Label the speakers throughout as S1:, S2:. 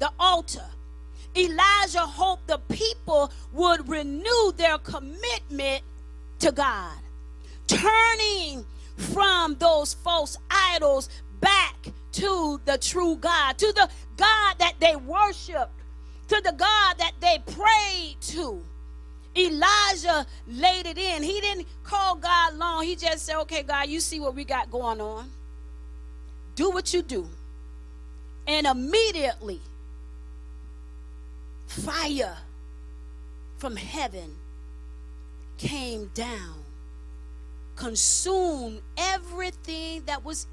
S1: the altar. Elijah hoped the people would renew their commitment to God, turning from those false idols back to the true God, to the God that they worshiped, to the God that they prayed to. Elijah laid it in. He didn't call God long. He just said, okay, God, you see what we got going on. Do what you do. And immediately, fire from heaven came down, consumed everything that was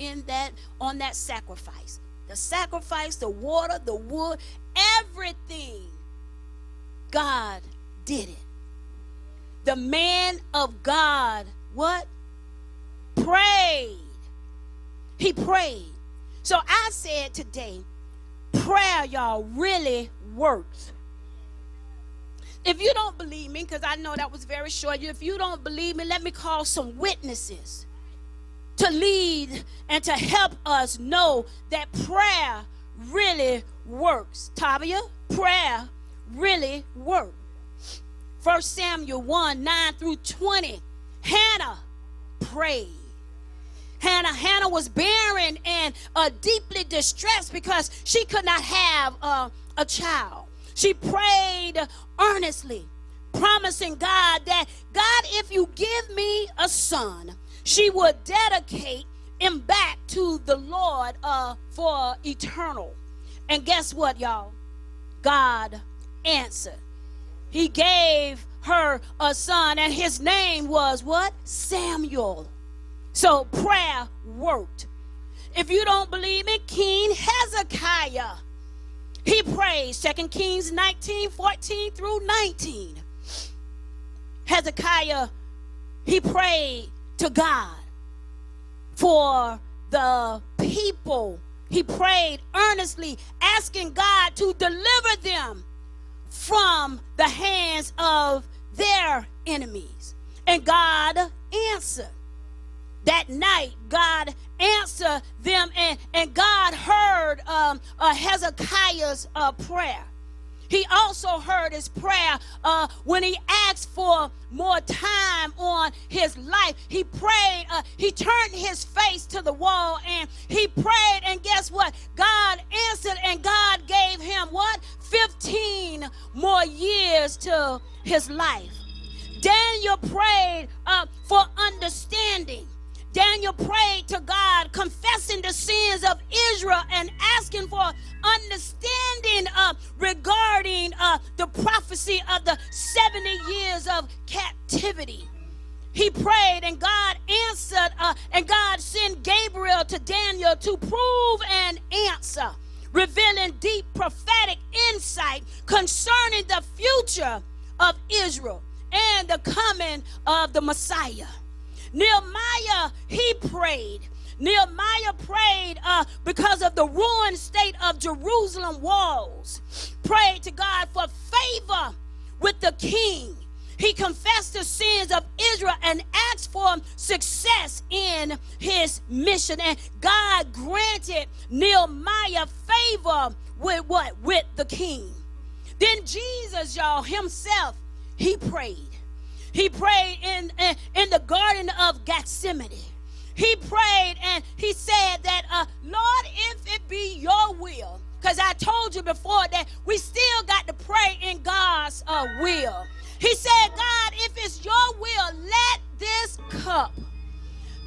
S1: on that sacrifice. The sacrifice, the water, the wood, everything. God did it. The man of God, what? Prayed. He prayed. So I said today, prayer, y'all, really works. If you don't believe me, because I know that was very short, if you don't believe me, let me call some witnesses to lead and to help us know that prayer really works. Tavia, prayer really works. 1 Samuel 1, 9 through 20. Hannah prayed. Hannah was barren and deeply distressed because she could not have a child. She prayed earnestly, promising God that, God, if you give me a son, she would dedicate him back to the Lord for eternal. And guess what, y'all? God answered. He gave her a son, and his name was what? Samuel. So prayer worked. If you don't believe it, King Hezekiah, he prayed. 2 Kings 19, 14 through 19. Hezekiah, he prayed to God for the people. He prayed earnestly, asking God to deliver them from the hands of their enemies. And God answered. That night, God answered them, and God heard Hezekiah's prayer. He also heard his prayer when he asked for more time on his life. He prayed, he turned his face to the wall and he prayed, and guess what? God answered, and God gave him what? 15 more years to his life. Daniel prayed for understanding. Daniel prayed to God, confessing the sins of Israel and asking for understanding regarding the prophecy of the 70 years of captivity. He prayed, and God answered, and God sent Gabriel to Daniel to prove an answer, revealing deep prophetic insight concerning the future of Israel and the coming of the Messiah. Nehemiah, he prayed. Nehemiah prayed because of the ruined state of Jerusalem walls. Prayed to God for favor with the king. He confessed the sins of Israel and asked for success in his mission. And God granted Nehemiah favor with what? With the king. Then Jesus, y'all, himself, he prayed. He prayed in the Garden of Gethsemane. He prayed and he said that, Lord, if it be your will, because I told you before that we still got to pray in God's will. He said, God, if it's your will, let this cup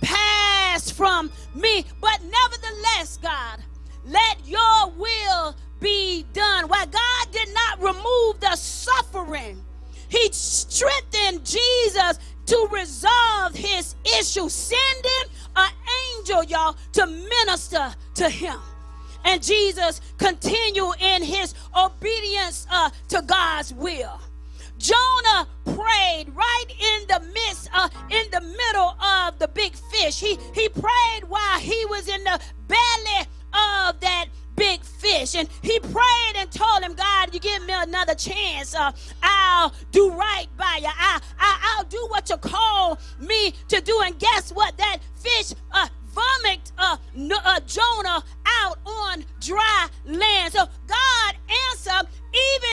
S1: pass from me. But nevertheless, God, let your will be done. While God did not remove the suffering, he strengthened Jesus to resolve his issue, sending an angel, y'all, to minister to him. And Jesus continued in his obedience to God's will. Jonah prayed right in the midst, in the middle of the big fish. He prayed while he was in the belly of that big fish, and he prayed and told him, God, you give me another chance, I'll do right by you. I'll do what you call me to do. And guess what? That fish vomited Jonah out on dry land. So